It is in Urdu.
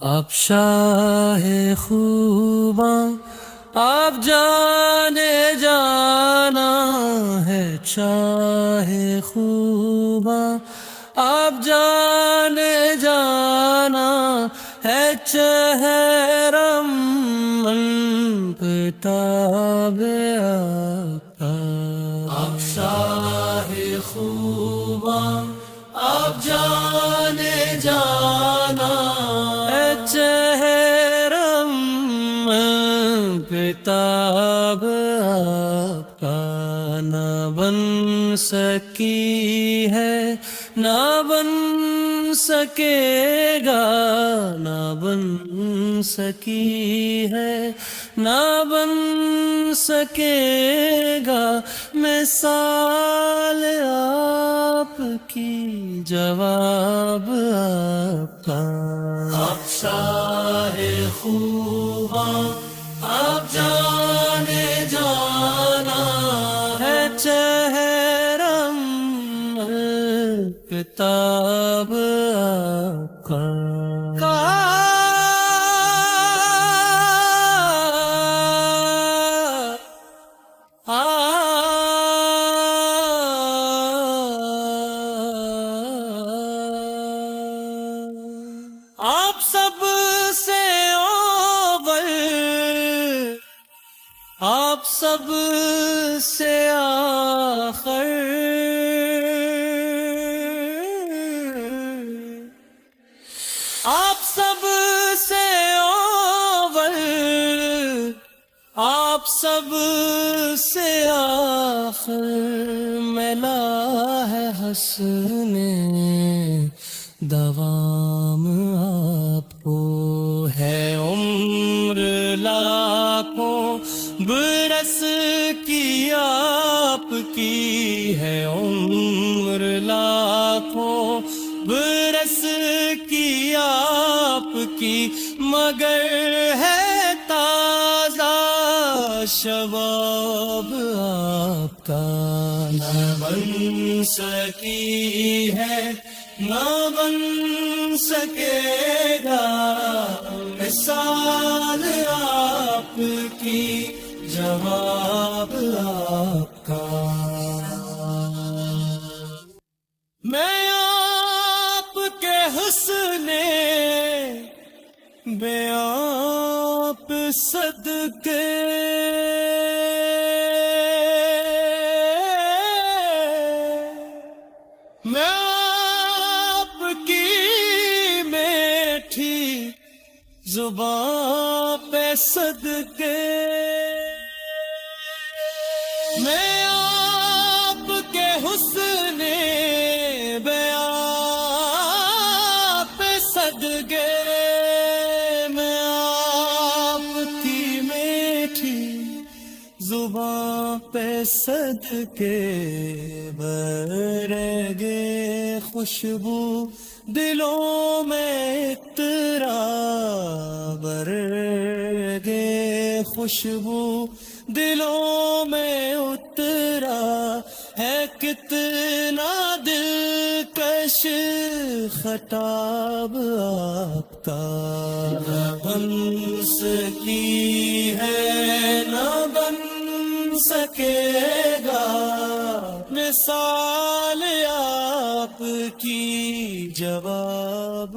آپ شاہ خوباں آپ جانے جانا ہے، شاہ خوباں آپ جانے جانا ہے، چہرم پتاب آپ کا۔ آپ شاہ خوباں آپ جانے جانا ہے، چہرم پتاب آپ کا۔ نہ بن سکی ہے نہ بن سکے گا، نہ بن سکی ہے نہ بن سکے گا، مثال آپ کی جواب آپ کا۔ آپ شاہ خوباں آپ جانے جانا ہے، چہرم کتاب آپ کا۔ آپ سب سے اول، آپ سب سے آخر، آپ سب سے اول، آپ سب سے آخر، ملا ہے حسن دوام آپ کو، ہے عمر لاکھوں برس کی آپ کی، ہے عمر لاکھوں برس کی آپ کی، مگر ہے تازہ شباب آپ کا۔ نہ بن سکی ہے نہ بن سکے گا، مثال آپ کی جواب آپ کا۔ میں آپ کے حسن بے آپ صدقے، میں آپ کی میٹھی زبان پہ صدقے، میں آپ کے حسن بیان پہ صدقے، میں آپ کی میٹھی زبان پہ صدقے، برگے خوشبو دلوں میں اترا، برگے خوشبو دلوں میں اترا، ہے کتنا دلکش خطاب آپ کا۔ نہ بن سکی ہے نہ بن سکے گا، مثال آپ کی جواب